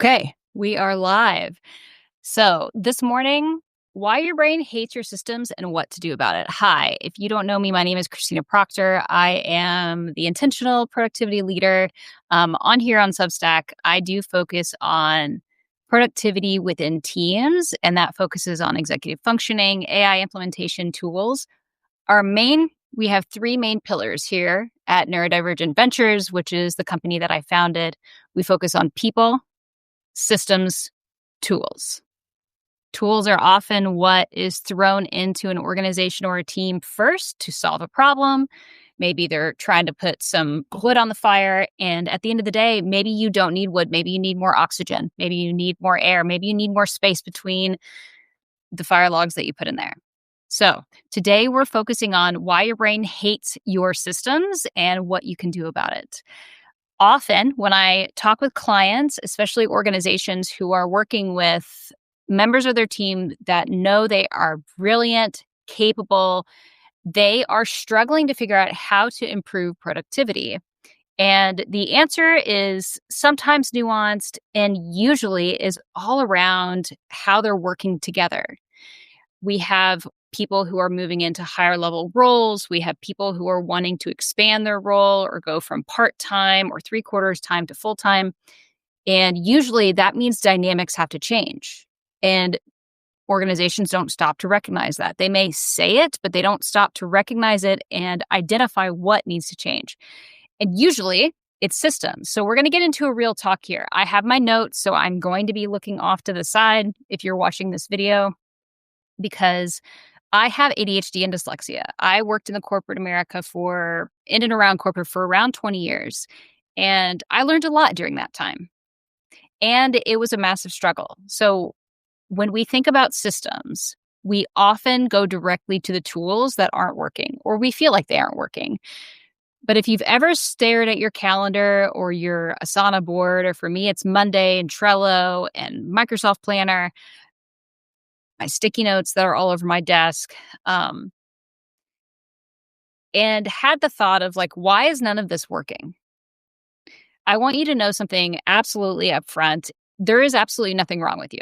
Okay, we are live. So this morning, why your brain hates your systems and what to do about it. Hi, if you don't know me, my name is Kristina Proctor. I am the intentional productivity leader. On here on Substack, I do focus on productivity within teams, and that focuses on executive functioning, AI implementation tools. We have three main pillars here at Neurodivergent Ventures, which is the company that I founded. We focus on people, systems, tools. Tools are often what is thrown into an organization or a team first to solve a problem. Maybe they're trying to put some wood on the fire. And at the end of the day, maybe you don't need wood. Maybe you need more oxygen. Maybe you need more air. Maybe you need more space between the fire logs that you put in there. So today we're focusing on why your brain hates your systems and what you can do about it. Often when I talk with clients, especially organizations who are working with members of their team that know they are brilliant, capable, they are struggling to figure out how to improve productivity. And the answer is sometimes nuanced and usually is all around how they're working together. We have people who are moving into higher level roles. We have people who are wanting to expand their role or go from part-time or 3/4 time to full-time. And usually that means dynamics have to change. And organizations don't stop to recognize that. They may say it, but they don't stop to recognize it and identify what needs to change. And usually it's systems. So we're going to get into a real talk here. I have my notes, so I'm going to be looking off to the side if you're watching this video, because I have ADHD and dyslexia. I worked in the corporate America in and around corporate for around 20 years. And I learned a lot during that time. And it was a massive struggle. So when we think about systems, we often go directly to the tools that aren't working, or we feel like they aren't working. But if you've ever stared at your calendar or your Asana board, or for me, it's Monday and Trello and Microsoft Planner, my sticky notes that are all over my desk, and had the thought of why is none of this working? I want you to know something absolutely upfront. There is absolutely nothing wrong with you.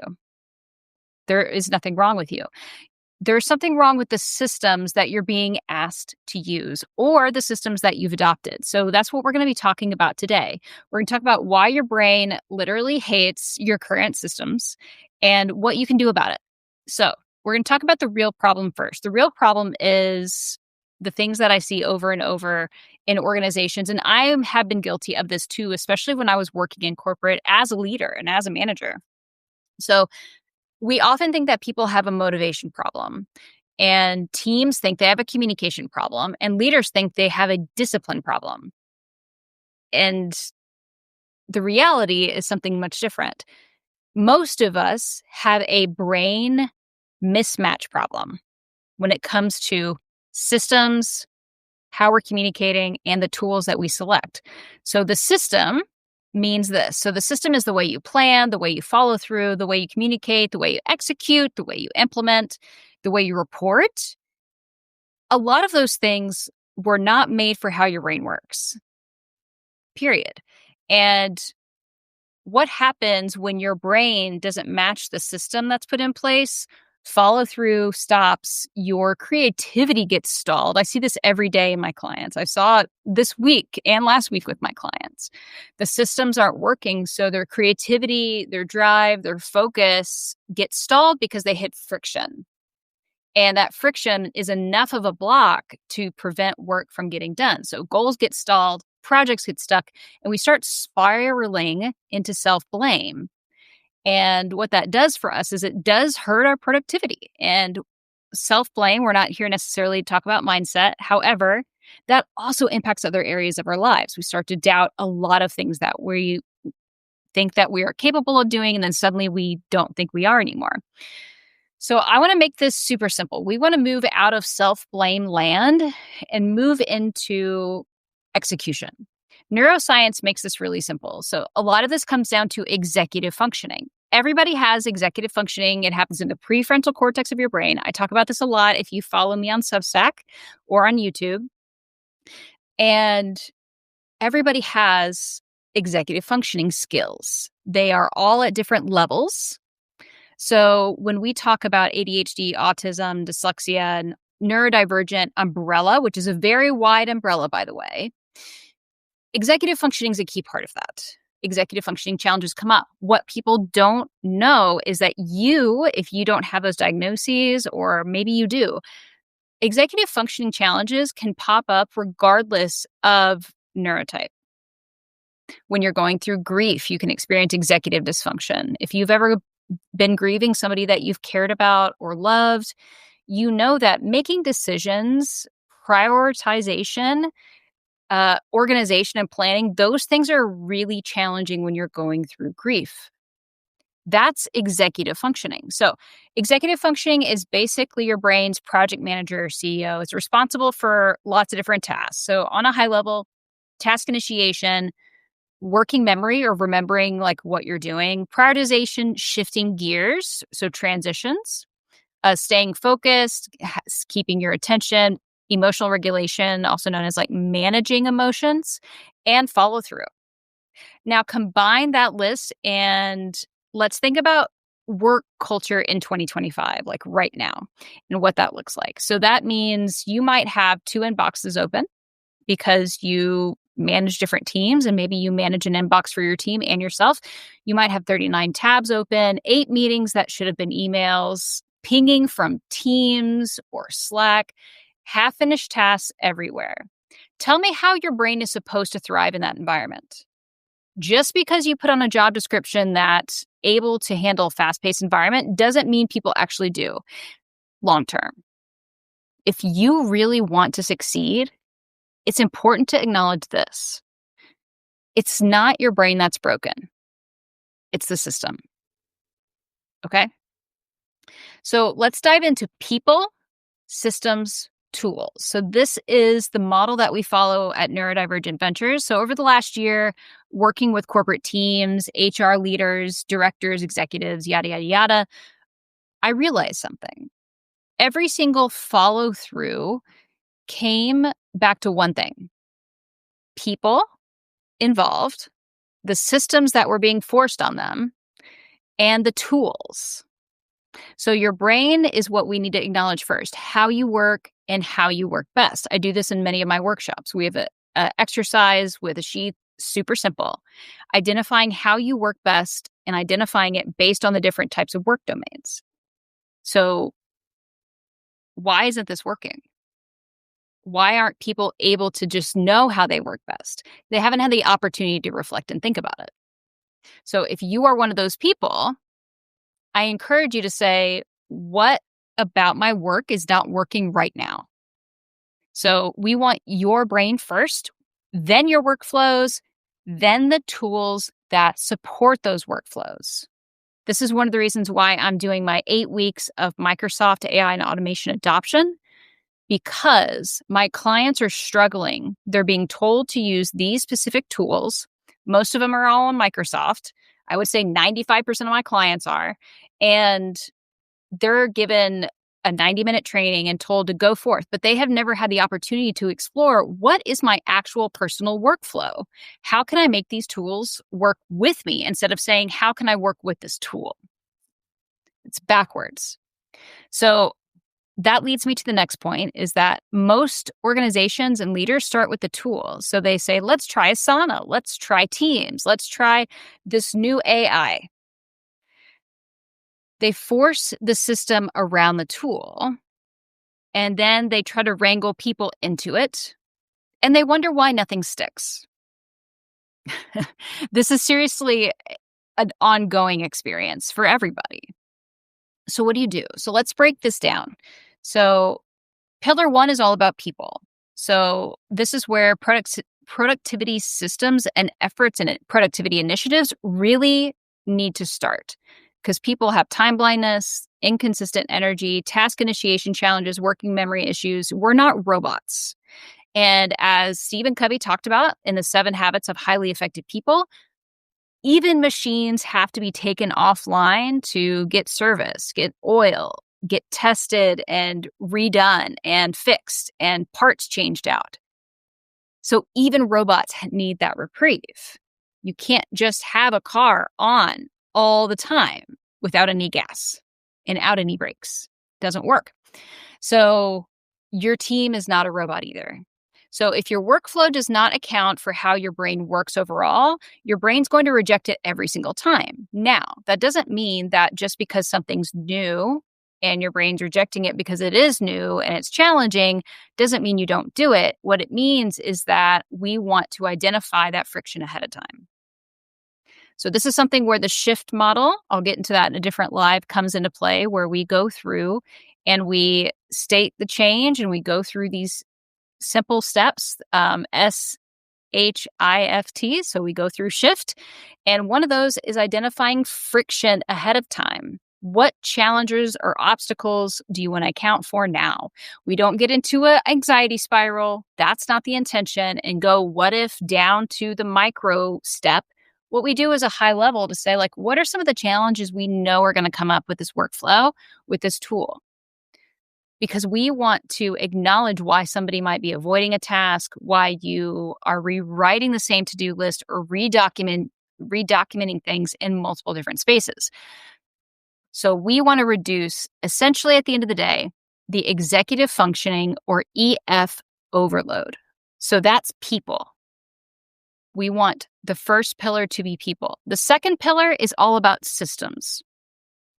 There is nothing wrong with you. There's something wrong with the systems that you're being asked to use or the systems that you've adopted. So that's what we're going to be talking about today. We're going to talk about why your brain literally hates your current systems and what you can do about it. So we're going to talk about the real problem first. The real problem is the things that I see over and over in organizations. And I have been guilty of this too, especially when I was working in corporate as a leader and as a manager. So we often think that people have a motivation problem, and teams think they have a communication problem, and leaders think they have a discipline problem. And the reality is something much different. Most of us have a brain mismatch problem when it comes to systems, how we're communicating, and the tools that we select. So the system means this. So the system is the way you plan, the way you follow through, the way you communicate, the way you execute, the way you implement, the way you report. A lot of those things were not made for how your brain works, period. And what happens when your brain doesn't match the system that's put in place? Follow through stops, your creativity gets stalled. I see this every day in my clients. I saw it this week and last week with my clients. The systems aren't working, so their creativity, their drive, their focus gets stalled because they hit friction. And that friction is enough of a block to prevent work from getting done. So goals get stalled, projects get stuck, and we start spiraling into self-blame. And what that does for us is it does hurt our productivity. And self-blame, we're not here necessarily to talk about mindset. However, that also impacts other areas of our lives. We start to doubt a lot of things that we think that we are capable of doing, and then suddenly we don't think we are anymore. So I want to make this super simple. We want to move out of self-blame land and move into execution. Neuroscience makes this really simple. So a lot of this comes down to executive functioning. Everybody has executive functioning. It happens in the prefrontal cortex of your brain. I talk about this a lot if you follow me on Substack or on YouTube. And everybody has executive functioning skills. They are all at different levels. So when we talk about ADHD, autism, dyslexia, and neurodivergent umbrella, which is a very wide umbrella, by the way, executive functioning is a key part of that. Executive functioning challenges come up. What people don't know is that if you don't have those diagnoses, or maybe you do, executive functioning challenges can pop up regardless of neurotype. When you're going through grief, you can experience executive dysfunction. If you've ever been grieving somebody that you've cared about or loved, you know that making decisions, prioritization, organization, and planning, those things are really challenging when you're going through grief. That's executive functioning. So executive functioning is basically your brain's project manager or CEO. It's responsible for lots of different tasks. So on a high level, task initiation, working memory or remembering like what you're doing, prioritization, shifting gears, so transitions, staying focused, keeping your attention, emotional regulation, also known as like managing emotions, and follow through. Now combine that list and let's think about work culture in 2025, like right now, and what that looks like. So that means you might have 2 inboxes open because you manage different teams, and maybe you manage an inbox for your team and yourself. You might have 39 tabs open, 8 meetings that should have been emails, pinging from Teams or Slack, half-finished tasks everywhere. Tell me how your brain is supposed to thrive in that environment. Just because you put on a job description that's able to handle a fast-paced environment doesn't mean people actually do long-term. If you really want to succeed, it's important to acknowledge this. It's not your brain that's broken. It's the system. Okay? So let's dive into people, systems, tools. So this is the model that we follow at Neurodivergent Ventures. So over the last year, working with corporate teams, HR leaders, directors, executives, yada, yada, yada, I realized something. Every single follow through came back to one thing: people involved, the systems that were being forced on them, and the tools. So your brain is what we need to acknowledge first: how you work and how you work best. I do this in many of my workshops. We have an exercise with a sheet, super simple, identifying how you work best and identifying it based on the different types of work domains. So why isn't this working? Why aren't people able to just know how they work best? They haven't had the opportunity to reflect and think about it. So if you are one of those people, I encourage you to say, what about my work is not working right now? So we want your brain first, then your workflows, then the tools that support those workflows. This is one of the reasons why I'm doing my 8 weeks of Microsoft AI and automation adoption, because my clients are struggling. They're being told to use these specific tools. Most of them are all on Microsoft. I would say 95% of my clients are. And they're given a 90-minute training and told to go forth, but they have never had the opportunity to explore, what is my actual personal workflow? How can I make these tools work with me instead of saying, how can I work with this tool? It's backwards. So that leads me to the next point, is that most organizations and leaders start with the tools. So they say, let's try Asana, let's try Teams, let's try this new AI. They force the system around the tool, and then they try to wrangle people into it, and they wonder why nothing sticks. This is seriously an ongoing experience for everybody. So what do you do? So let's break this down. So pillar 1 is all about people. So this is where productivity systems and efforts and productivity initiatives really need to start, because people have time blindness, inconsistent energy, task initiation challenges, working memory issues. We're not robots. And as Stephen Covey talked about in the 7 Habits of Highly Effective People, even machines have to be taken offline to get service, get oil, get tested and redone and fixed and parts changed out. So even robots need that reprieve. You can't just have a car on all the time without any gas and out any brakes. Doesn't work. So your team is not a robot either. So if your workflow does not account for how your brain works overall, your brain's going to reject it every single time. Now, that doesn't mean that just because something's new and your brain's rejecting it because it is new and it's challenging, doesn't mean you don't do it. What it means is that we want to identify that friction ahead of time. So this is something where the shift model, I'll get into that in a different live, comes into play, where we go through and we state the change and we go through these simple steps, SHIFT. So we go through shift. And one of those is identifying friction ahead of time. What challenges or obstacles do you want to account for now? We don't get into an anxiety spiral. That's not the intention. And go what if down to the micro step. What we do is a high level to say, like, what are some of the challenges we know are going to come up with this workflow, with this tool? Because we want to acknowledge why somebody might be avoiding a task, why you are rewriting the same to-do list or redocumenting things in multiple different spaces. So we want to reduce, essentially at the end of the day, the executive functioning or EF overload. So that's people. We want the first pillar to be people. The second pillar is all about systems.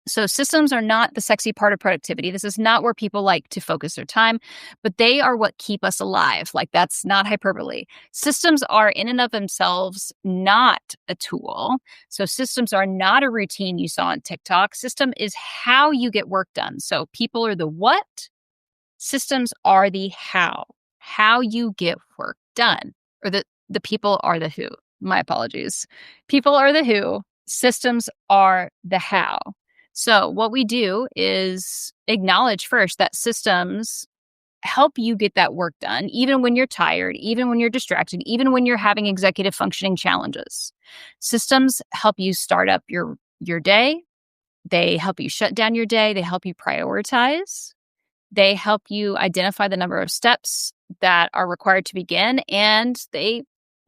So systems are not the sexy part of productivity. This is not where people like to focus their time, but they are what keep us alive. Like, that's not hyperbole. Systems are in and of themselves not a tool. So systems are not a routine you saw on TikTok. System is how you get work done. So people are the what, systems are the how you get work done. Or the people are the who. My apologies. People are the who, systems are the how. So what we do is acknowledge first that systems help you get that work done, even when you're tired, even when you're distracted, even when you're having executive functioning challenges. Systems help you start up your day. They help you shut down your day. They help you prioritize. They help you identify the number of steps that are required to begin. And they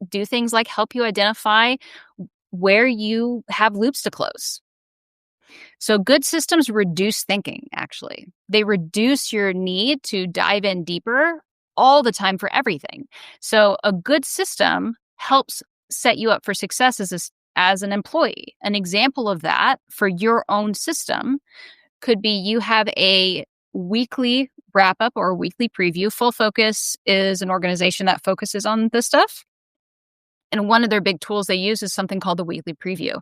do things like help you identify where you have loops to close. So good systems reduce thinking, actually. They reduce your need to dive in deeper all the time for everything. So a good system helps set you up for success as an employee. An example of that for your own system could be you have a weekly wrap up or a weekly preview. Full Focus is an organization that focuses on this stuff. And one of their big tools they use is something called the weekly preview.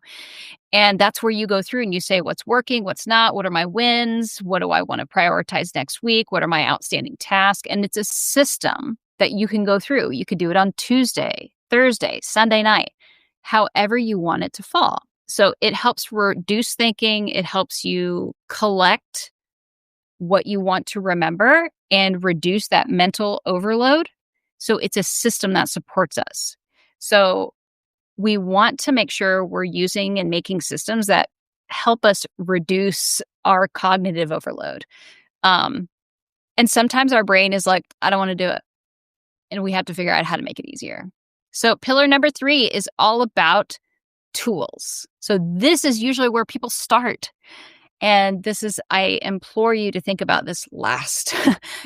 And that's where you go through and you say, what's working, what's not, what are my wins, what do I want to prioritize next week, what are my outstanding tasks? And it's a system that you can go through. You could do it on Tuesday, Thursday, Sunday night, however you want it to fall. So it helps reduce thinking. It helps you collect what you want to remember and reduce that mental overload. So it's a system that supports us. So we want to make sure we're using and making systems that help us reduce our cognitive overload. And sometimes our brain is like, I don't want to do it. And we have to figure out how to make it easier. So pillar number 3 is all about tools. So this is usually where people start. And I implore you to think about this last,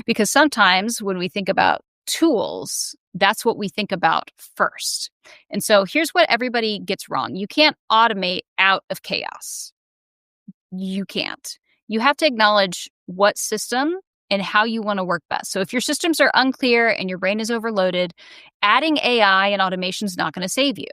because sometimes when we think about tools, that's what we think about first. And so here's what everybody gets wrong. You can't automate out of chaos. You can't. You have to acknowledge what system and how you want to work best. So if your systems are unclear and your brain is overloaded, adding AI and automation is not going to save you.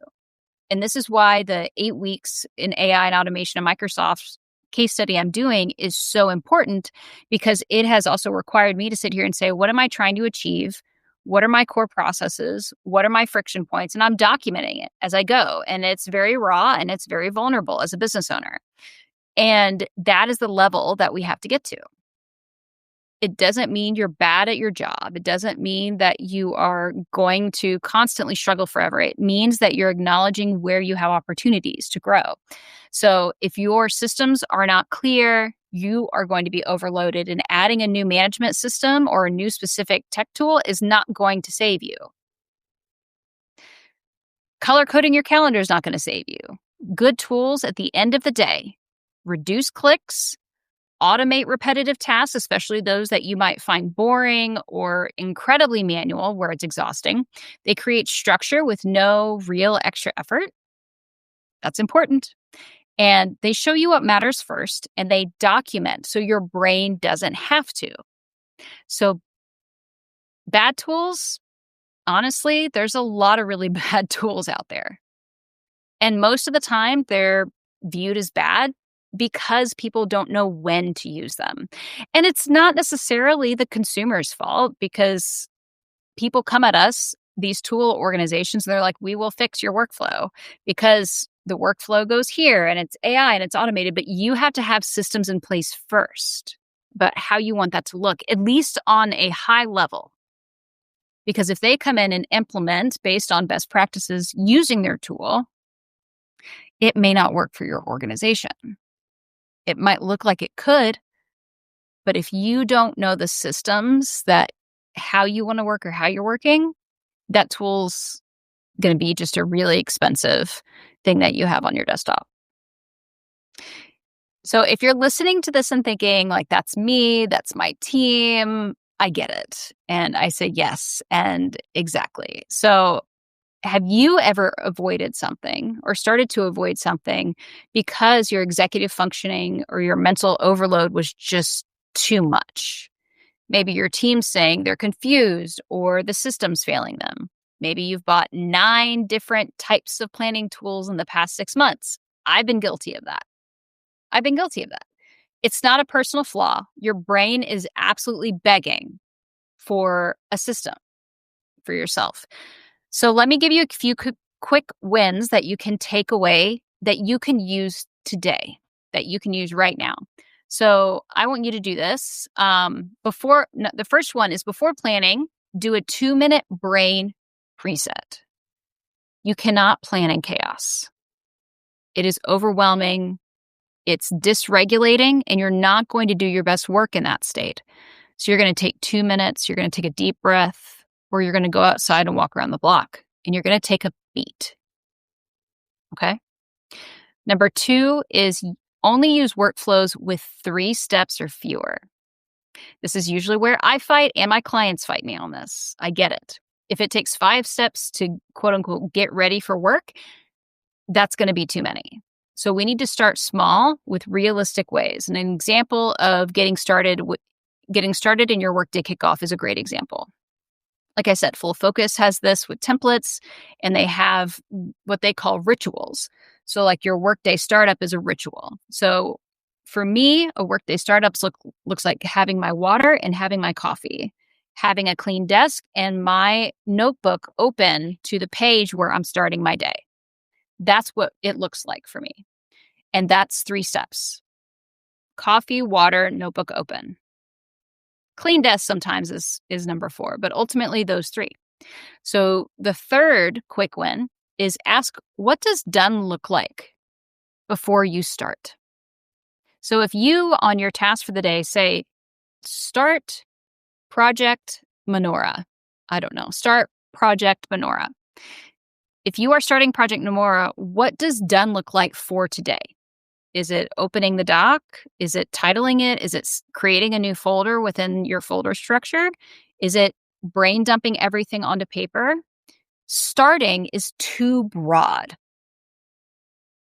And this is why the 8 weeks in AI and automation at Microsoft's case study I'm doing is so important, because it has also required me to sit here and say, what am I trying to achieve? What are my core processes? What are my friction points? And I'm documenting it as I go. And it's very raw and it's very vulnerable as a business owner. And that is the level that we have to get to. It doesn't mean you're bad at your job. It doesn't mean that you are going to constantly struggle forever. It means that you're acknowledging where you have opportunities to grow. So if your systems are not clear, you are going to be overloaded, and adding a new management system or a new specific tech tool is not going to save you. Color coding your calendar is not going to save you. Good tools at the end of the day: reduce clicks, automate repetitive tasks, especially those that you might find boring or incredibly manual where it's exhausting. They create structure with no real extra effort. That's important. And they show you what matters first, and they document so your brain doesn't have to. So bad tools, honestly, there's a lot of really bad tools out there. And most of the time, they're viewed as bad because people don't know when to use them. And it's not necessarily the consumer's fault, because people come at us, these tool organizations, and they're like, we will fix your workflow because the workflow goes here and it's AI and it's automated. But you have to have systems in place first, but how you want that to look, at least on a high level. Because if they come in and implement based on best practices using their tool, it may not work for your organization. It might look like it could, but if you don't know the systems that how you want to work or how you're working, that tool's going to be just a really expensive thing that you have on your desktop. So if you're listening to this and thinking like, that's me, that's my team, I get it. And I say yes, and exactly. So have you ever avoided something or started to avoid something because your executive functioning or your mental overload was just too much? Maybe your team's saying they're confused or the system's failing them. Maybe you've bought 9 different types of planning tools in the past 6 months. I've been guilty of that. It's not a personal flaw. Your brain is absolutely begging for a system for yourself. So let me give you a few quick wins that you can take away, that you can use today, that you can use right now. So I want you to do this. The first one is, before planning, do a 2-minute brain reset. You cannot plan in chaos. It is overwhelming. It's dysregulating, and you're not going to do your best work in that state. So you're going to take 2 minutes, you're going to take a deep breath, or you're going to go outside and walk around the block, and you're going to take a beat. Okay? Number 2 is only use workflows with 3 steps or fewer. This is usually where I fight, and my clients fight me on this. I get it. If it takes 5 steps to quote unquote get ready for work, that's going to be too many. So we need to start small with realistic ways. And an example of getting started in your workday kickoff is a great example. Like I said, Full Focus has this with templates, and they have what they call rituals. So like your workday startup is a ritual. So for me, a workday startup looks like having my water and having my coffee, having a clean desk and my notebook open to the page where I'm starting my day. That's what it looks like for me. And that's 3 steps: coffee, water, notebook open. Clean desk sometimes is number 4, but ultimately those 3. So the third quick win is ask, what does done look like before you start? So if you, on your task for the day, say, start project menorah. I don't know, start project menorah. If you are starting project menorah, what does done look like for today? Is it opening the doc? Is it titling it? Is it creating a new folder within your folder structure? Is it brain dumping everything onto paper? Starting is too broad.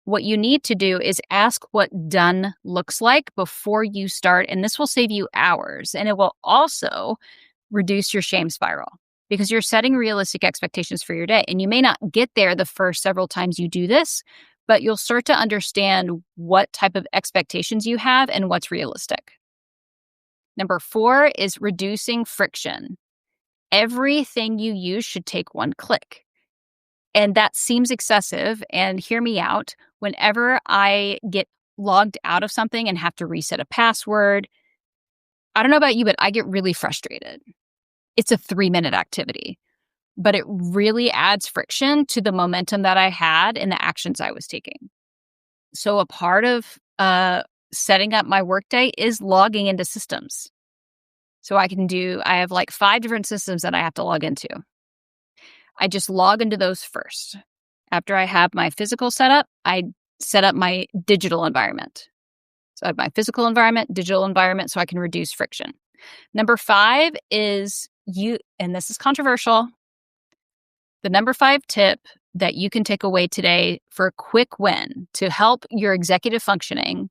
What you need to do is ask what done looks like before you start, and this will save you hours, and it will also reduce your shame spiral, because you're setting realistic expectations for your day. And you may not get there the first several times you do this, but you'll start to understand what type of expectations you have and what's realistic. Number 4 is reducing friction. Everything you use should take 1 click. And that seems excessive. And hear me out. Whenever I get logged out of something and have to reset a password, I don't know about you, but I get really frustrated. It's a 3-minute activity, but it really adds friction to the momentum that I had and the actions I was taking. So a part of setting up my workday is logging into systems. So I have like 5 different systems that I have to log into. I just log into those first. After I have my physical setup, I set up my digital environment. So I have my physical environment, digital environment, so I can reduce friction. Number 5 is and this is controversial, the number 5 tip that you can take away today for a quick win to help your executive functioning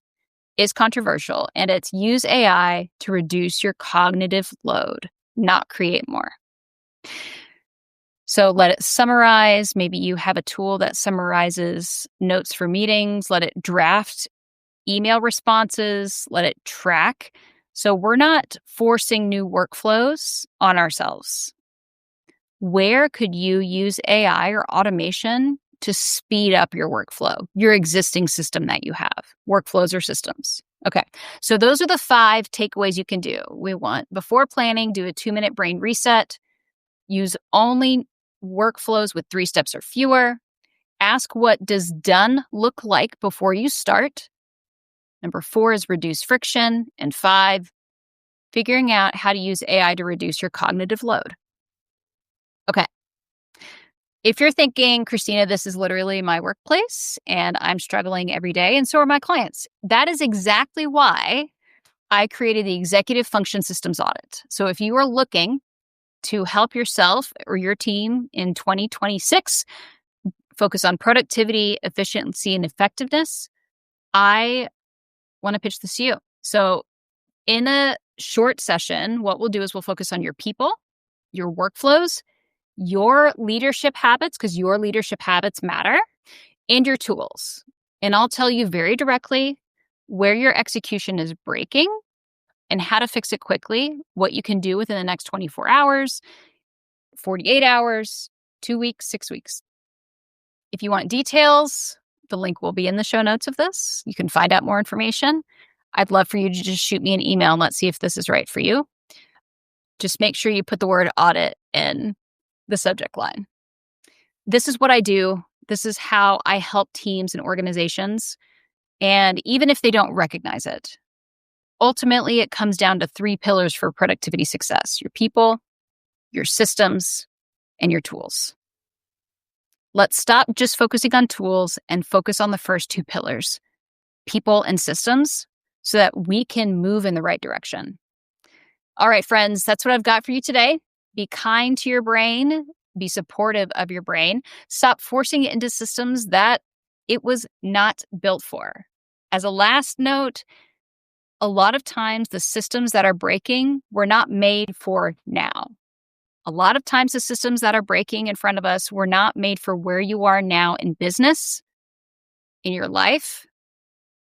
is controversial, and it's use AI to reduce your cognitive load, not create more. So let it summarize. Maybe you have a tool that summarizes notes for meetings. Let it draft email responses. Let it track. So we're not forcing new workflows on ourselves. Where could you use AI or automation to speed up your workflow, your existing system that you have, workflows or systems? Okay, so those are the 5 takeaways you can do. We want, before planning, do a 2-minute brain reset. Use only workflows with 3 steps or fewer. Ask, what does done look like before you start? Number 4 is reduce friction. And 5, figuring out how to use AI to reduce your cognitive load. Okay. If you're thinking, Kristina, this is literally my workplace and I'm struggling every day, and so are my clients, that is exactly why I created the Executive Function Systems Audit. So if you are looking to help yourself or your team in 2026 focus on productivity, efficiency, and effectiveness, I want to pitch this to you. So in a short session, what we'll do is we'll focus on your people, your workflows, your leadership habits, because your leadership habits matter, and your tools. And I'll tell you very directly where your execution is breaking and how to fix it quickly, what you can do within the next 24 hours, 48 hours, 2 weeks, 6 weeks. If you want details, the link will be in the show notes of this. You can find out more information. I'd love for you to just shoot me an email and let's see if this is right for you. Just make sure you put the word audit in the subject line. This is what I do. This is how I help teams and organizations. And even if they don't recognize it, ultimately it comes down to 3 pillars for productivity success: your people, your systems, and your tools. Let's stop just focusing on tools and focus on the first 2 pillars, people and systems, so that we can move in the right direction. All right, friends, that's what I've got for you today. Be kind to your brain. Be supportive of your brain. Stop forcing it into systems that it was not built for. As a last note, a lot of times the systems that are breaking were not made for now. A lot of times the systems that are breaking in front of us were not made for where you are now in business, in your life,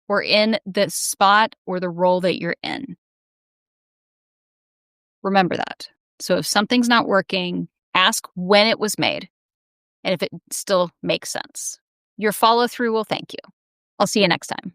or in the spot or the role that you're in. Remember that. So if something's not working, ask when it was made and if it still makes sense. Your follow-through will thank you. I'll see you next time.